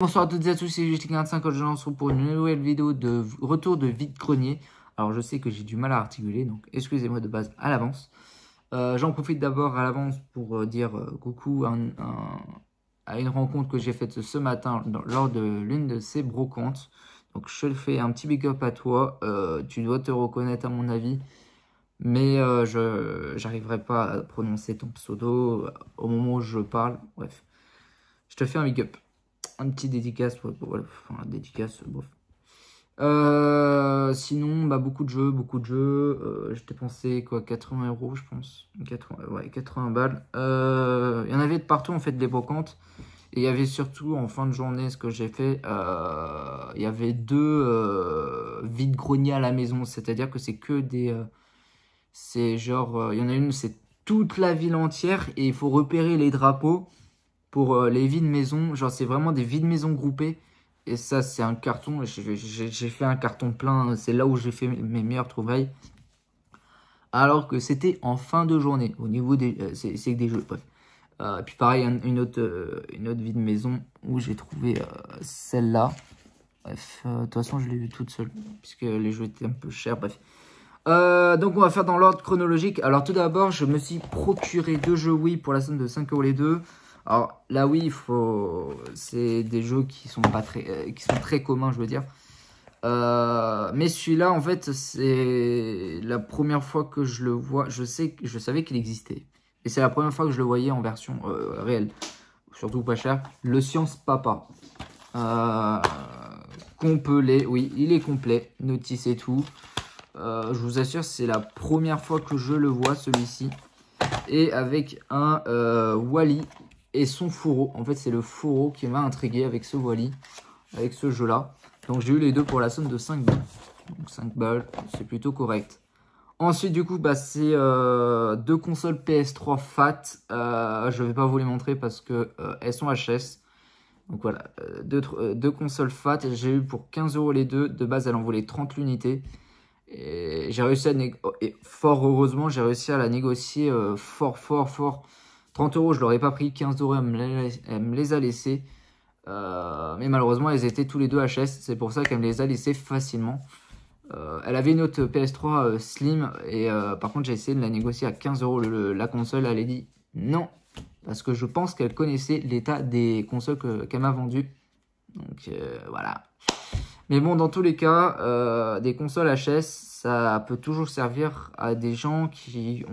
Bonsoir à toutes et à tous, c'est Justin45 quand je lance pour une nouvelle vidéo de retour de vide-grenier. Alors je sais que j'ai du mal à articuler, donc excusez-moi de base à l'avance. J'en profite d'abord à l'avance pour dire coucou à une rencontre que j'ai faite ce matin lors de l'une de ces brocantes. Donc je te fais un petit big up à toi, tu dois te reconnaître à mon avis. Mais je n'arriverai pas à prononcer ton pseudo au moment où je parle. Bref, je te fais un big up. Un petit dédicace, voilà, enfin, dédicace, bref. Sinon, bah, beaucoup de jeux. J'ai dépensé quoi, 80 € je pense. 80, ouais, 80 balles. Il y en avait de partout en fait des brocantes. Et il y avait surtout en fin de journée, ce que j'ai fait, il y avait deux vide-greniers à la maison. C'est-à-dire que c'est que des... c'est genre, il y en a une, c'est toute la ville entière et il faut repérer les drapeaux pour les vides maisons. Genre, c'est vraiment des vides maisons groupées. Et ça, c'est un carton. J'ai fait un carton plein. C'est là où j'ai fait mes meilleures trouvailles. Alors que c'était en fin de journée. Au niveau des... c'est que des jeux, bref. Puis pareil, une autre vide maison où j'ai trouvé celle-là. Bref, de toute façon, je l'ai vue toute seule. Puisque les jeux étaient un peu chers, bref. Donc on va faire dans l'ordre chronologique. Alors tout d'abord, je me suis procuré deux jeux Wii pour la somme de 5 € les deux. Alors là oui, c'est des jeux qui sont pas très, qui sont très communs, je veux dire. Mais celui-là, en fait, c'est la première fois que je le vois. Je savais qu'il existait, et c'est la première fois que je le voyais en version réelle, surtout pas cher. Le Science Papa, complet, oui, il est complet, notice et tout. Je vous assure, c'est la première fois que je le vois, celui-ci. Et avec un Wally et son fourreau. En fait, c'est le fourreau qui m'a intrigué avec ce Wally, avec ce jeu-là. Donc, j'ai eu les deux pour la somme de 5 balles. Donc, 5 balles, c'est plutôt correct. Ensuite, du coup, bah, c'est deux consoles PS3 FAT. Je vais pas vous les montrer parce que elles sont HS. Donc, voilà, deux consoles FAT. J'ai eu pour 15 € les deux. De base, elle en voulait 30 l'unité. Et j'ai réussi et fort heureusement, j'ai réussi à la négocier fort. 30 €, je l'aurais pas pris. 15 €, elle me les a laissés. Mais malheureusement, elles étaient tous les deux HS. C'est pour ça qu'elle me les a laissés facilement. Elle avait une autre PS3 Slim. Et par contre, j'ai essayé de la négocier à 15 € la console. Elle a dit non. Parce que je pense qu'elle connaissait l'état des consoles qu'elle m'a vendues. Donc voilà. Mais bon, dans tous les cas, des consoles HS, ça peut toujours servir à des gens qui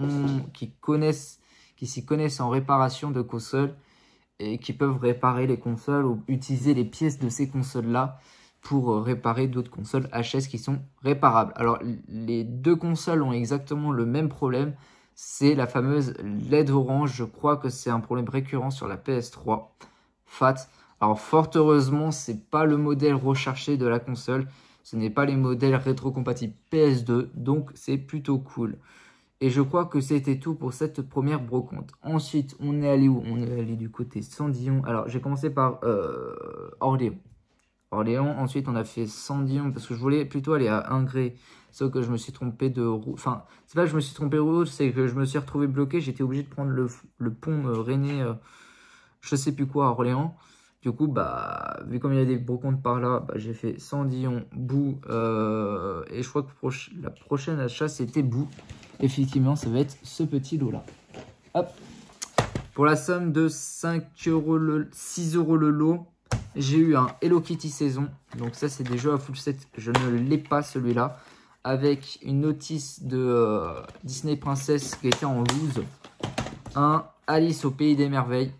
s'y connaissent en réparation de consoles et qui peuvent réparer les consoles ou utiliser les pièces de ces consoles-là pour réparer d'autres consoles HS qui sont réparables. Alors, les deux consoles ont exactement le même problème. C'est la fameuse LED orange. Je crois que c'est un problème récurrent sur la PS3 FAT. Alors, fort heureusement, c'est pas le modèle recherché de la console. Ce n'est pas les modèles rétrocompatibles PS2. Donc, c'est plutôt cool. Et je crois que c'était tout pour cette première brocante. Ensuite, on est allé où? On est allé du côté Sandillon. Alors, j'ai commencé par Orléans. Ensuite, on a fait Sandillon parce que je voulais plutôt aller à Ingré. Sauf que je me suis trompé de route. Enfin, c'est pas que je me suis trompé de route, c'est que je me suis retrouvé bloqué. J'étais obligé de prendre le pont René, je sais plus quoi, à Orléans. Du coup, bah, vu comme il y a des brocantes par là, bah, j'ai fait Sandillon, Bout, et je crois que la prochaine achat, c'était Bout. Effectivement, ça va être ce petit lot-là. Hop. Pour la somme de 6 € le lot, j'ai eu un Hello Kitty saison. Donc ça, c'est des jeux à full set. Je ne l'ai pas, celui-là. Avec une notice de Disney Princess qui était en loose. Un Alice au Pays des Merveilles.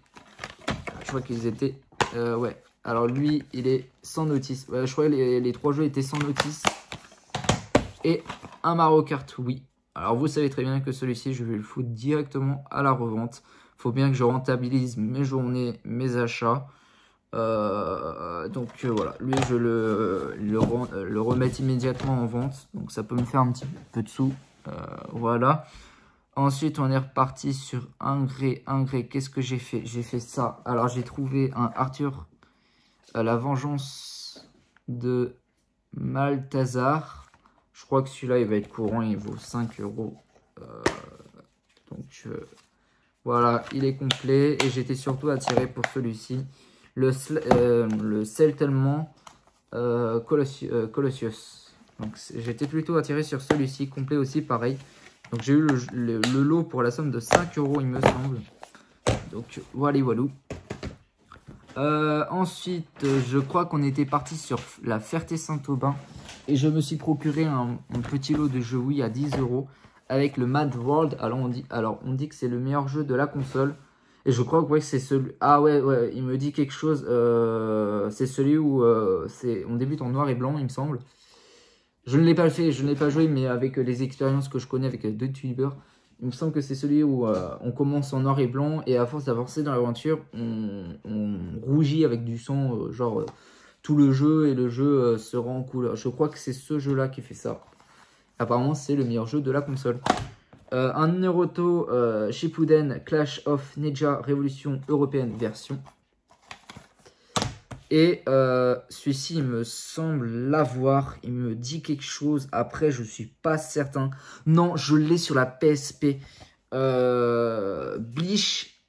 Je crois qu'ils étaient... ouais. Alors lui, il est sans notice. Ouais, je crois que les trois jeux étaient sans notice. Et un Mario Kart, oui. Alors vous savez très bien que celui-ci, je vais le foutre directement à la revente. Faut bien que je rentabilise mes journées, mes achats. Donc voilà, lui je le remets immédiatement en vente. Donc ça peut me faire un petit peu de sous. Voilà. Ensuite, on est reparti sur Ingré. Qu'est-ce que j'ai fait? J'ai fait ça. Alors, j'ai trouvé un Arthur, la vengeance de Malthazar. Je crois que celui-là, il va être courant. Il vaut 5 €. Donc, voilà, il est complet. Et j'étais surtout attiré pour celui-ci. le Celtelman Colossus. Donc j'étais plutôt attiré sur celui-ci, complet aussi, pareil. Donc j'ai eu le lot pour la somme de 5 euros, il me semble. Donc voilà, voilà. Ensuite, je crois qu'on était parti sur la Ferté-Saint-Aubin. Et je me suis procuré un petit lot de jeux Wii à 10 euros avec le Mad World. Alors on dit que c'est le meilleur jeu de la console. Et je crois que ouais, c'est celui... Ah ouais, il me dit quelque chose. C'est celui où on débute en noir et blanc, il me semble. Je ne l'ai pas fait, je ne l'ai pas joué, mais avec les expériences que je connais avec deux youtubeurs, il me semble que c'est celui où on commence en noir et blanc et à force d'avancer dans l'aventure, on rougit avec du sang, tout le jeu, et le jeu se rend en couleur. Je crois que c'est ce jeu-là qui fait ça. Apparemment, c'est le meilleur jeu de la console. Un Naruto Shippuden Clash of Ninja Révolution Européenne version. Et celui-ci, il me semble l'avoir. Il me dit quelque chose. Après, je suis pas certain. Non, je l'ai sur la PSP. Bleach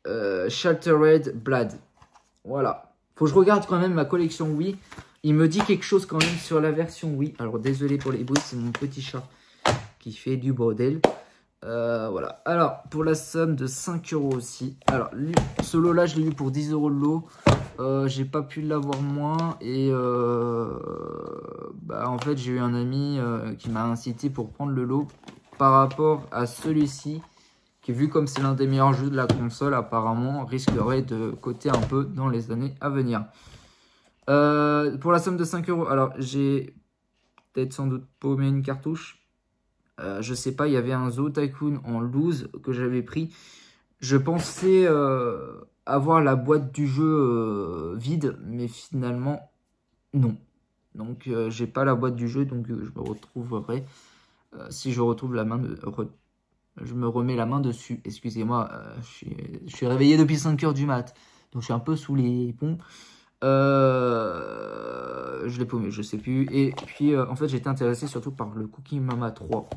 Shattered Blood. Voilà. Faut que je regarde quand même ma collection Wii. Il me dit quelque chose quand même sur la version Wii. Alors, désolé pour les bruits, c'est mon petit chat qui fait du bordel. Voilà. Alors, pour la somme de 5 euros aussi. Alors, ce lot-là, je l'ai eu pour 10 euros le lot. J'ai pas pu l'avoir moins. Et en fait, j'ai eu un ami qui m'a incité pour prendre le lot par rapport à celui-ci, qui, vu comme c'est l'un des meilleurs jeux de la console, apparemment, risquerait de coter un peu dans les années à venir. Pour la somme de 5 euros, alors, j'ai peut-être sans doute paumé une cartouche. Je sais pas, il y avait un Zoo Tycoon en loose que j'avais pris. Je pensais avoir la boîte du jeu vide, mais finalement, non. Donc, j'ai pas la boîte du jeu, donc je me retrouverai. Si je retrouve la main de... je me remets la main dessus. Excusez-moi, je suis réveillé depuis 5 heures du mat. Donc, je suis un peu sous les ponts. Je l'ai paumé, je sais plus. Et puis, en fait, j'étais intéressé surtout par le Cooking Mama 3.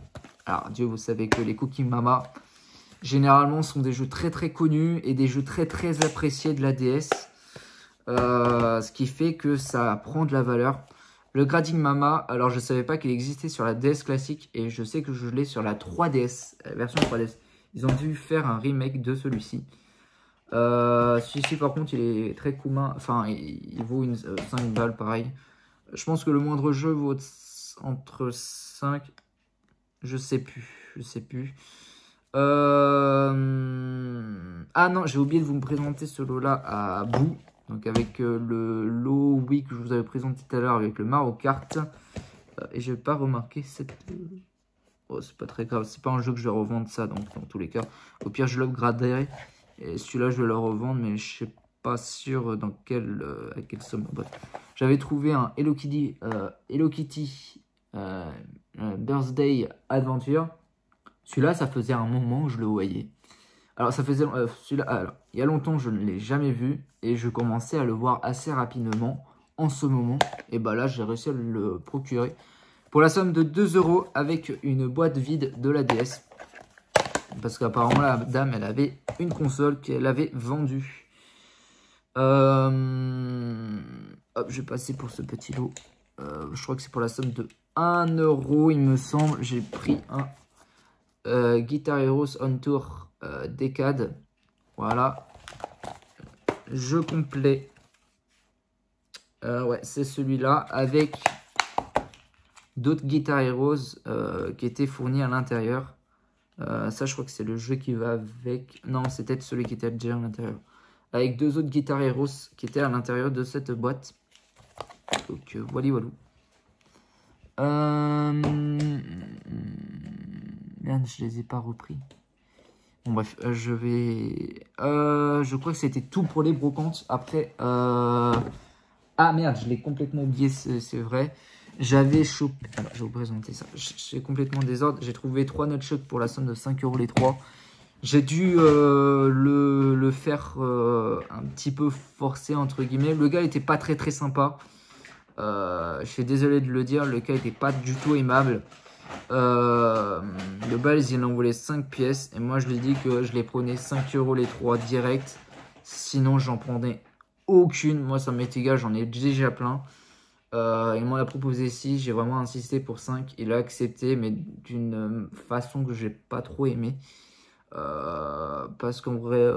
Alors, Dieu, vous savez que les Cooking Mama, généralement, sont des jeux très très connus et des jeux très très appréciés de la DS. Ce qui fait que ça prend de la valeur. Le Grading Mama, alors je savais pas qu'il existait sur la DS classique et je sais que je l'ai sur la 3DS, la version 3DS. Ils ont dû faire un remake de celui-ci. Celui-ci par contre il est très commun, enfin il vaut 5 balles pareil. Je pense que le moindre jeu vaut entre 5, je sais plus. Ah non, j'ai oublié de vous me présenter ce lot là à bout. Donc avec le lot Wii que je vous avais présenté tout à l'heure avec le Mario Kart. Et je n'ai pas remarqué cette... Oh, c'est pas très grave, c'est pas un jeu que je vais revendre ça, donc dans tous les cas. Au pire, je l'upgraderai. Et celui-là, je vais le revendre, mais je sais pas sûr dans à quelle somme. Bref. J'avais trouvé un Hello Kitty Birthday Adventure. Celui-là, ça faisait un moment que je le voyais. Alors, ça faisait celui-là. Alors, il y a longtemps, je ne l'ai jamais vu et je commençais à le voir assez rapidement en ce moment. Et bah là, j'ai réussi à le procurer pour la somme de 2 euros avec une boîte vide de la DS. Parce qu'apparemment, la dame, elle avait une console qu'elle avait vendue. Hop, je vais passer pour ce petit lot. Je crois que c'est pour la somme de 1 euro, il me semble. J'ai pris un Guitar Heroes On Tour Decade. Voilà. Jeu complet. Ouais, c'est celui-là avec d'autres Guitar Heroes qui étaient fournis à l'intérieur. Ça, je crois que c'est le jeu qui va avec... Non, c'est peut-être celui qui était déjà à l'intérieur. Avec 2 autres Guitar Heroes qui étaient à l'intérieur de cette boîte. Donc, voilà, voilà. Merde, je les ai pas repris. Bon, bref, je vais... je crois que c'était tout pour les brocantes. Après... Ah, merde, je l'ai complètement oublié, c'est vrai. J'avais chopé... Alors, je vais vous présenter ça. J'ai complètement désordre. J'ai trouvé 3 nunchucks pour la somme de 5 euros les 3. J'ai dû le faire un petit peu forcé, entre guillemets. Le gars était pas très très sympa. Je suis désolé de le dire. Le gars était pas du tout aimable. De base, il en voulait 5 pièces. Et moi, je lui ai dit que je les prenais 5 euros les 3 direct. Sinon, j'en prenais aucune. Moi, ça m'est égal, j'en ai déjà plein. Il m'en a proposé 6, j'ai vraiment insisté pour 5. Il a accepté, mais d'une façon que j'ai pas trop aimé. Parce qu'en vrai,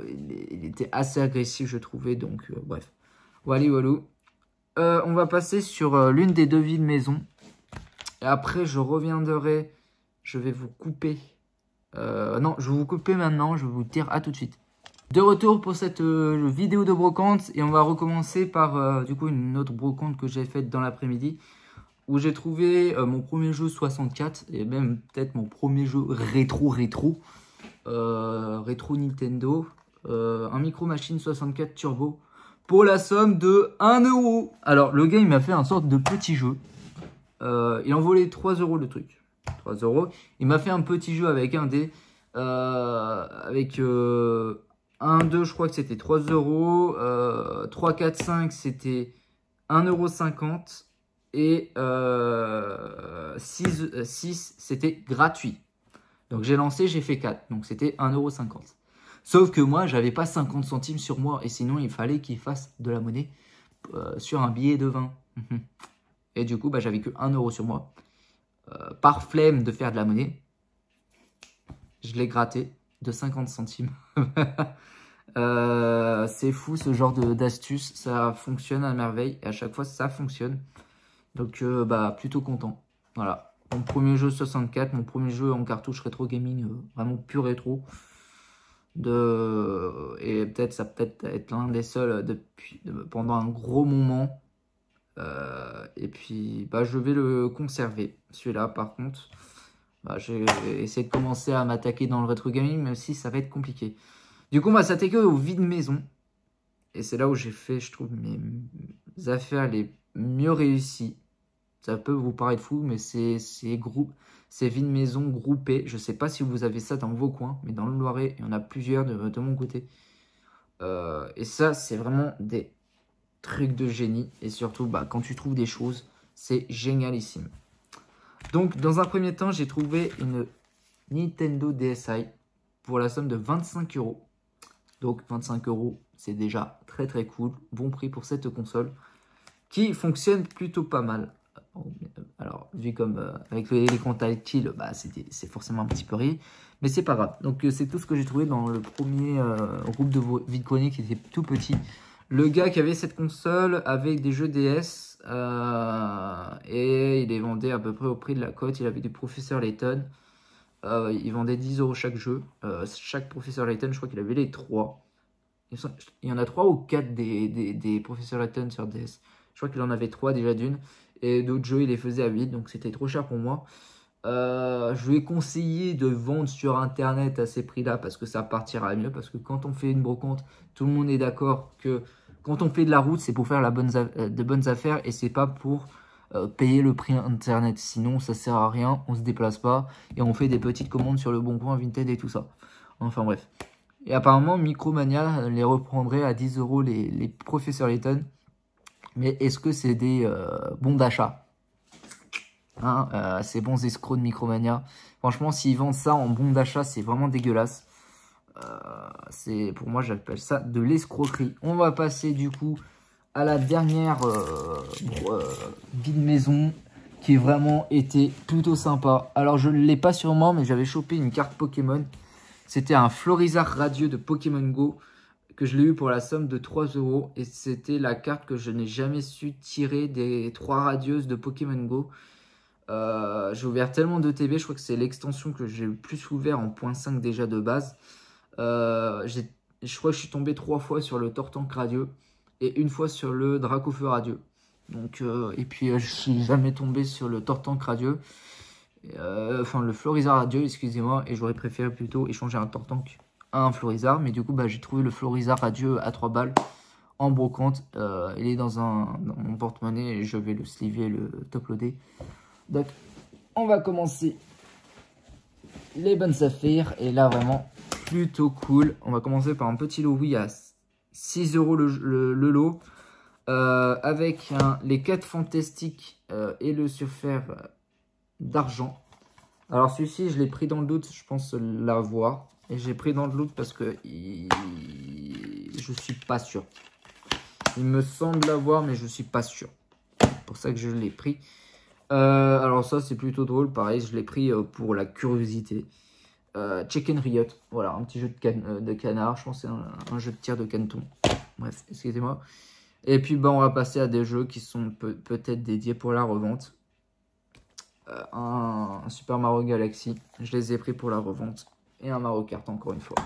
il était assez agressif, je trouvais. Donc, bref. Voilà, on va passer sur l'une des devis de maison. Et après, je reviendrai. Je vais vous couper. Non, je vais vous couper maintenant. Je vais vous dire à tout de suite. De retour pour cette vidéo de brocante. Et on va recommencer par du coup une autre brocante que j'ai faite dans l'après-midi. Où j'ai trouvé mon premier jeu 64. Et même peut-être mon premier jeu rétro Nintendo. Un Micro Machine 64 Turbo. Pour la somme de 1 €. Alors le gars il m'a fait un sorte de petit jeu. Il en volait 3 € le truc. 3 €. Il m'a fait un petit jeu avec un dé. Avec 1, 2, je crois que c'était 3 €. 3, 4, 5, c'était 1,50 €. Et 6, c'était gratuit. Donc j'ai lancé, j'ai fait 4. Donc c'était 1,50 €. Sauf que moi, j'avais pas 50 centimes sur moi. Et sinon, il fallait qu'il fasse de la monnaie sur un billet de 20. Et du coup, bah, j'avais que 1 € sur moi. Par flemme de faire de la monnaie, je l'ai gratté de 50 centimes. C'est fou ce genre d'astuce. Ça fonctionne à merveille. Et à chaque fois, ça fonctionne. Donc, bah, plutôt content. Voilà. Mon premier jeu 64. Mon premier jeu en cartouche rétro gaming. Vraiment pur rétro. Et peut-être ça peut être l'un des seuls pendant un gros moment. Et puis bah, je vais le conserver. Celui-là par contre, bah, j'ai essayé de commencer à m'attaquer dans le rétro gaming, même si ça va être compliqué. Du coup on va s'attaquer au vide maison. Et c'est là où j'ai fait, je trouve, mes affaires les mieux réussies. Ça peut vous paraître fou, mais c'est vide maison groupés. Je sais pas si vous avez ça dans vos coins, mais dans le Loiret, il y en a plusieurs de mon côté. Et ça, c'est vraiment des trucs de génie. Et surtout, bah, quand tu trouves des choses, c'est génialissime. Donc, dans un premier temps, j'ai trouvé une Nintendo DSi pour la somme de 25 €. Donc, 25 €, c'est déjà très très cool. Bon prix pour cette console qui fonctionne plutôt pas mal. Alors, vu comme avec les l'écran tactile, bah, c'est forcément un petit peu ri, mais c'est pas grave. Donc, c'est tout ce que j'ai trouvé dans le premier groupe de vide-grenier qui était tout petit. Le gars qui avait cette console avec des jeux DS et il les vendait à peu près au prix de la cote. Il avait des Professeur Layton. Il vendait 10 € chaque jeu. Chaque Professeur Layton, je crois qu'il avait les 3. Il y en a 3 ou 4 des Professeur Layton sur DS. Je crois qu'il en avait 3 déjà d'une. Et d'autres jeux, il les faisait à 8, donc c'était trop cher pour moi. Je lui ai conseillé de vendre sur internet à ces prix-là parce que ça partira mieux. Parce que quand on fait une brocante, tout le monde est d'accord que quand on fait de la route, c'est pour faire de bonnes affaires et c'est pas pour payer le prix internet. Sinon, ça sert à rien, on se déplace pas et on fait des petites commandes sur le Bon Coin, Vinted et tout ça. Enfin bref. Et apparemment, Micromania les reprendrait à 10 € les Professeur Layton. Mais est-ce que c'est des bons d'achat, hein, ces bons escrocs de Micromania? Franchement, s'ils vendent ça en bons d'achat, c'est vraiment dégueulasse. Pour moi, j'appelle ça de l'escroquerie. On va passer du coup à la dernière vide maison qui vraiment était plutôt sympa. Alors, je ne l'ai pas sur moi, mais j'avais chopé une carte Pokémon. C'était un Florizard radieux de Pokémon Go. Que je l'ai eu pour la somme de 3 € et c'était la carte que je n'ai jamais su tirer des 3 radieuses de Pokémon Go. J'ai ouvert tellement de TB, je crois que c'est l'extension que j'ai le plus ouvert en .5 déjà de base. Je crois que je suis tombé 3 fois sur le Tortank radieux et une fois sur le Dracofeu radieux. Donc, et puis je suis jamais tombé sur le Tortank radieux. Enfin le Florizard radieux, excusez-moi, et j'aurais préféré plutôt échanger un Tortank un Florizard, mais du coup bah, j'ai trouvé le Florizard radieux à 3 balles en brocante. Il est dans mon porte-monnaie et je vais le sliver, le top-loader. Donc on va commencer les bonnes affaires et là vraiment plutôt cool. On va commencer par un petit lot Wii à 6 € le lot avec les 4 fantastiques et le surfer d'argent. Alors celui-ci je l'ai pris dans le doute, je pense l'avoir. Et j'ai pris dans le doute parce que je suis pas sûr. Il me semble l'avoir, mais je suis pas sûr. C'est pour ça que je l'ai pris. Alors ça, c'est plutôt drôle. Pareil, je l'ai pris pour la curiosité. Chicken Riot. Voilà, un petit jeu de canard. Je pense que c'est un jeu de tir de caneton. Bref, excusez-moi. Et puis, bah, on va passer à des jeux qui sont peut-être dédiés pour la revente. Un Super Mario Galaxy. Je les ai pris pour la revente. Et un Mario Kart, encore une fois.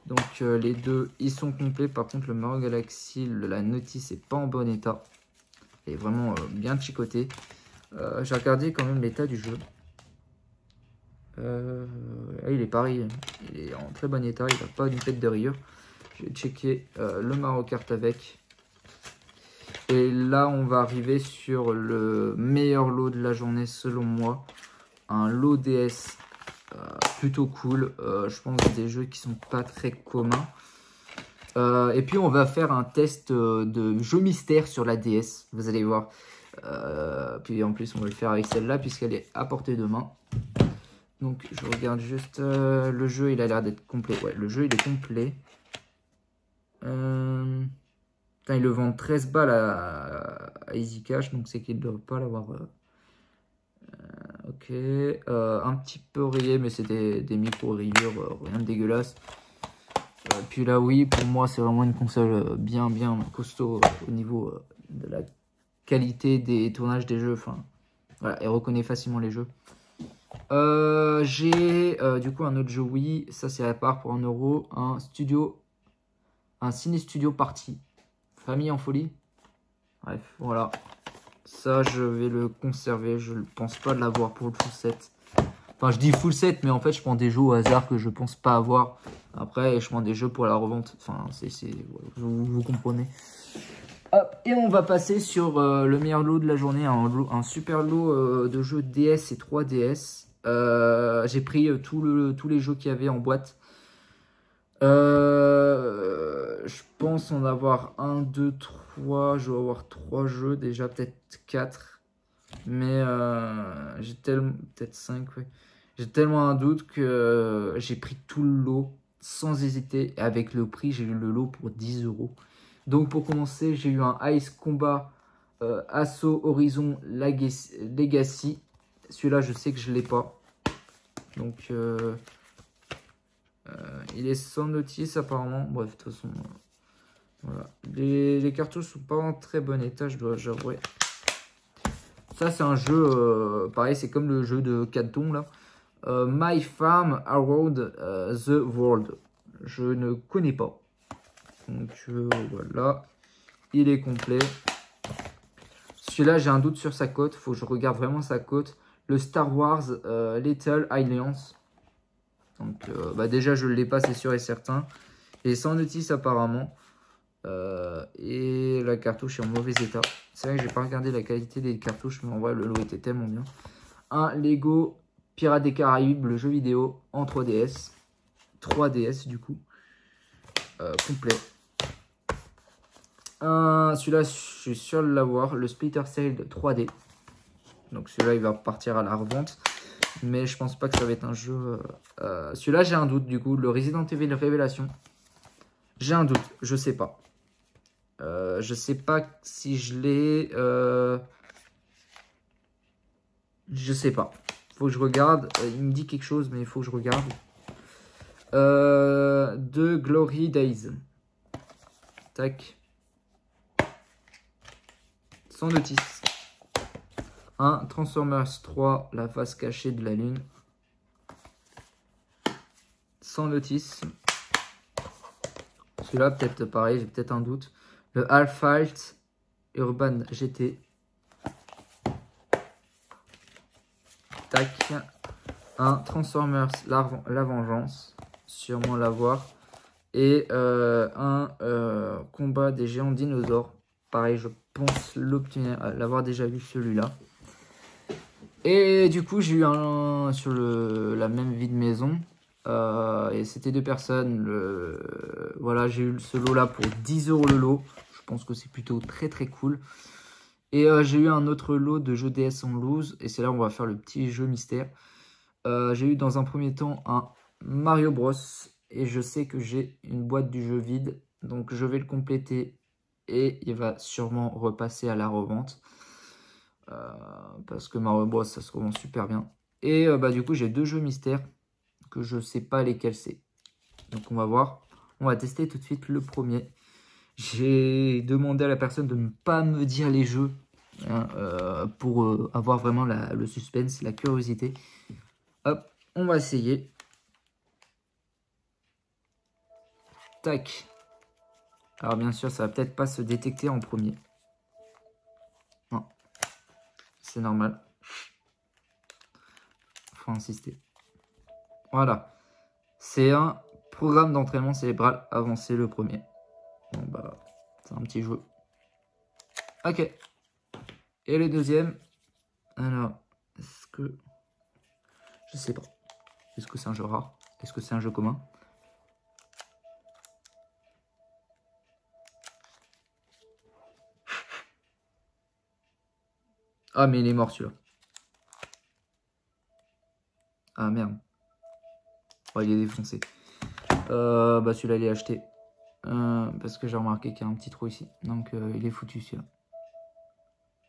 Donc, les deux, ils sont complets. Par contre, le Mario Galaxy, la notice n'est pas en bon état. Il est vraiment bien chicoté. J'ai regardé quand même l'état du jeu. Il est pareil. Il est en très bon état. Il n'a pas une tête de rayure. Je vais checker le Mario Kart avec. Et là, on va arriver sur le meilleur lot de la journée selon moi. Un lot DS plutôt cool. Je pense des jeux qui sont pas très communs. Et puis, on va faire un test de jeu mystère sur la DS. Vous allez voir. Puis en plus, on va le faire avec celle-là puisqu'elle est à portée de main. Donc, je regarde juste le jeu. Il a l'air d'être complet. Ouais, le jeu, il est complet. Ils le vendent 13 balles à Easy Cash, donc c'est qu'il ne doit pas l'avoir. Ok, un petit peu rayé, mais c'est des micro-rayures, rien de dégueulasse. Puis là, oui, pour moi, c'est vraiment une console bien costaud au niveau de la qualité des tournages des jeux. Enfin, voilà, elle reconnaît facilement les jeux. J'ai du coup un autre jeu Wii, ça c'est à part pour 1 euro, un Ciné Studio Party. Famille en folie. Bref, voilà. Ça, je vais le conserver. Je ne pense pas de l'avoir pour le full set. Enfin, je dis full set, mais en fait, je prends des jeux au hasard que je pense pas avoir. Après, je prends des jeux pour la revente. Enfin, vous comprenez. Hop, et on va passer sur le meilleur lot de la journée. Un super lot de jeux DS et 3DS. J'ai pris tous les jeux qu'il y avait en boîte. Je pense en avoir 1, 2, 3. Je vais avoir 3 jeux déjà, peut-être 4. Mais j'ai tellement. Peut-être 5, oui. J'ai tellement un doute que j'ai pris tout le lot sans hésiter. Et avec le prix, j'ai eu le lot pour 10 euros. Donc pour commencer, j'ai eu un Ice Combat Assault Horizon Legacy. Celui-là, je sais que je ne l'ai pas. Donc. Il est sans notice apparemment. Bref, de toute façon, voilà. Les cartouches sont pas en très bon état, je dois avouer. Ça, c'est un jeu, pareil, c'est comme le jeu de Caton là. My Farm Around the World. Je ne connais pas. Donc voilà, il est complet. Celui-là, j'ai un doute sur sa cote. Faut que je regarde vraiment sa cote. Le Star Wars Little Alliance. Donc déjà je ne l'ai pas, c'est sûr et certain. Et sans notice apparemment. Et la cartouche est en mauvais état. C'est vrai que j'ai pas regardé la qualité des cartouches, mais en vrai le lot était tellement bien. Un Lego Pirates des Caraïbes, le jeu vidéo en 3DS. 3DS du coup. Complet. Celui-là je suis sûr de l'avoir. Le Splinter Cell 3D. Donc celui-là il va partir à la revente. Mais je pense pas que ça va être un jeu. Celui-là, j'ai un doute du coup. Le Resident Evil Révélation. J'ai un doute. Je sais pas. Je sais pas si je l'ai. Je sais pas. Faut que je regarde. Il me dit quelque chose, mais il faut que je regarde. De Glory Days. Tac. Sans notice. Un Transformers 3, la face cachée de la lune. Sans notice. Celui-là, peut-être pareil, j'ai peut-être un doute. Le Half-Life Urban GT. Tac. Un Transformers la Vengeance. Sûrement l'avoir. Et un combat des géants dinosaures. Pareil, je pense l'obtenir, l'avoir déjà vu celui-là. Et du coup, j'ai eu un sur la même vie de maison. Et c'était 2 personnes. Voilà, j'ai eu ce lot-là pour 10 euros le lot. Je pense que c'est plutôt très cool. Et j'ai eu un autre lot de jeux DS en loose. Et c'est là où on va faire le petit jeu mystère. J'ai eu dans un premier temps un Mario Bros. Et je sais que j'ai une boîte du jeu vide. Donc je vais le compléter et il va sûrement repasser à la revente. Parce que Mario Bros ça se revend super bien. Et du coup j'ai 2 jeux mystères que je sais pas lesquels c'est. Donc on va voir. On va tester tout de suite le premier. J'ai demandé à la personne de ne pas me dire les jeux hein, pour avoir vraiment le suspense, la curiosité. Hop, on va essayer. Tac. Alors bien sûr, ça va peut-être pas se détecter en premier. Non, c'est normal. Faut insister. Voilà. C'est un programme d'entraînement cérébral avancé, le premier. Bon bah, c'est un petit jeu. Ok. Et le deuxième. Alors, est-ce que... Je sais pas. Est-ce que c'est un jeu rare? Est-ce que c'est un jeu commun? Ah, mais il est mort celui-là. Ah, merde. Oh, il est défoncé. Celui-là, il est acheté. Parce que j'ai remarqué qu'il y a un petit trou ici. Donc, il est foutu celui-là.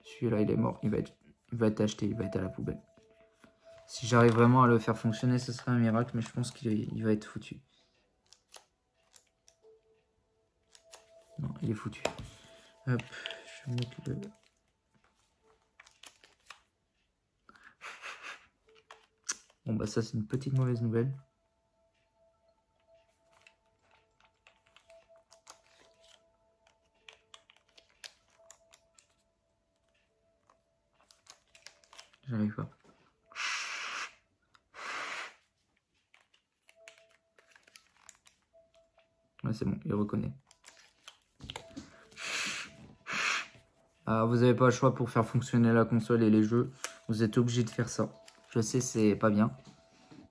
Celui-là, il est mort. Il va être acheté. Il va être à la poubelle. Si j'arrive vraiment à le faire fonctionner, ce serait un miracle. Mais je pense qu'il va être foutu. Non, il est foutu. Hop, je vais mettre le... Bon, bah ça, c'est une petite mauvaise nouvelle. J'arrive pas. Ouais, c'est bon, il reconnaît. Vous n'avez pas le choix pour faire fonctionner la console et les jeux. Vous êtes obligé de faire ça. Je sais, c'est pas bien.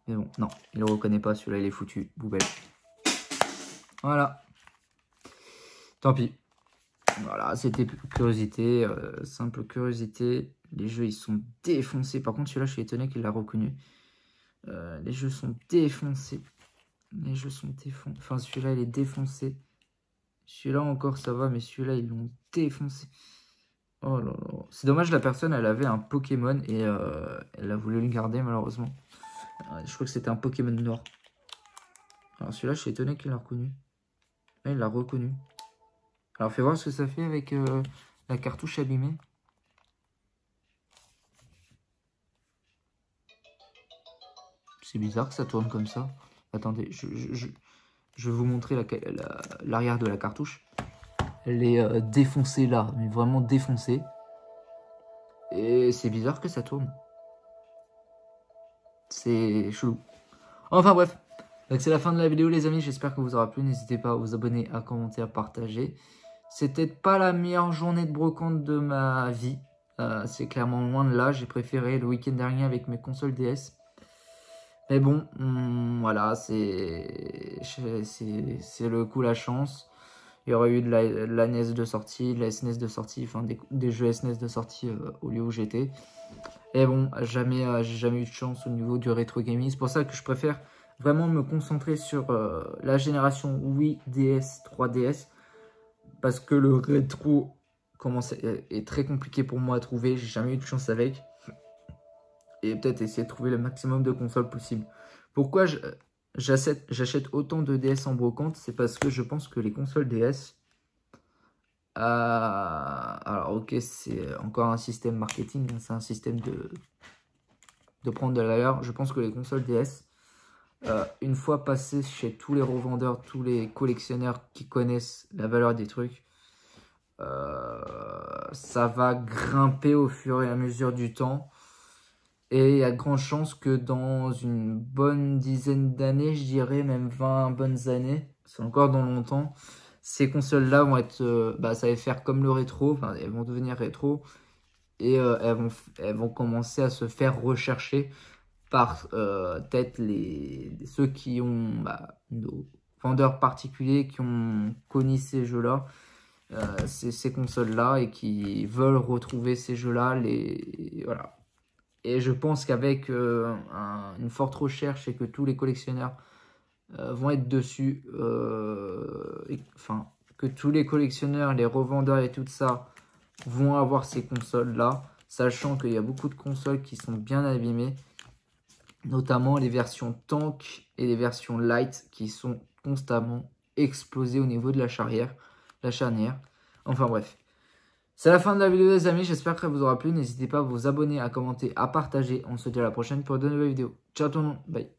Mais bon, non, il ne reconnaît pas. Celui-là, il est foutu. Poubelle. Voilà. Tant pis. Voilà, c'était curiosité. Simple curiosité. Les jeux, ils sont défoncés. Par contre, celui-là, je suis étonné qu'il l'a reconnu. Les jeux sont défoncés. Les jeux sont défoncés. Enfin, celui-là, il est défoncé. Celui-là encore, ça va. Mais celui-là, ils l'ont défoncé. Oh là là. C'est dommage, la personne, elle avait un Pokémon et elle a voulu le garder, malheureusement. Je crois que c'était un Pokémon noir. Alors celui-là, je suis étonné qu'il l'a reconnu. Là, il l'a reconnu. Alors, fais voir ce que ça fait avec la cartouche abîmée. C'est bizarre que ça tourne comme ça. Attendez, je vais vous montrer l'arrière de la cartouche. Elle est défoncée là, mais vraiment défoncée. Et c'est bizarre que ça tourne. C'est chelou. Enfin bref, donc c'est la fin de la vidéo les amis, j'espère que vous aura plu. N'hésitez pas à vous abonner, à commenter, à partager. C'était pas la meilleure journée de brocante de ma vie. C'est clairement loin de là, j'ai préféré le week-end dernier avec mes consoles DS. Mais bon, voilà, c'est le coup, la chance. Il y aurait eu de la NES de sortie, de la SNES de sortie, enfin des jeux SNES de sortie au lieu où j'étais. Et bon, j'ai jamais eu de chance au niveau du rétro gaming. C'est pour ça que je préfère vraiment me concentrer sur la génération Wii, DS, 3DS. Parce que le rétro est très compliqué pour moi à trouver. J'ai jamais eu de chance avec. Et peut-être essayer de trouver le maximum de consoles possible. Pourquoi j'achète autant de DS en brocante? C'est parce que je pense que les consoles DS... alors ok, c'est encore un système marketing, hein, c'est un système de prendre de la valeur. Je pense que les consoles DS, une fois passées chez tous les revendeurs, tous les collectionneurs qui connaissent la valeur des trucs, ça va grimper au fur et à mesure du temps. Et il y a de grandes chances que dans une bonne dizaine d'années, je dirais même 20 bonnes années, c'est encore dans longtemps, ces consoles-là vont être, ça va faire comme le rétro, enfin, elles vont devenir rétro et elles vont commencer à se faire rechercher par peut-être ceux qui ont, nos vendeurs particuliers qui ont connu ces jeux-là, ces consoles-là et qui veulent retrouver ces jeux-là, voilà. Et je pense qu'avec une forte recherche et que tous les collectionneurs vont être dessus, enfin, que tous les collectionneurs, les revendeurs et tout ça vont avoir ces consoles-là, sachant qu'il y a beaucoup de consoles qui sont bien abîmées, notamment les versions tank et les versions light qui sont constamment explosées au niveau de la charnière. Enfin bref. C'est la fin de la vidéo les amis, j'espère que ça vous aura plu. N'hésitez pas à vous abonner, à commenter, à partager. On se dit à la prochaine pour de nouvelles vidéos. Ciao tout le monde, bye.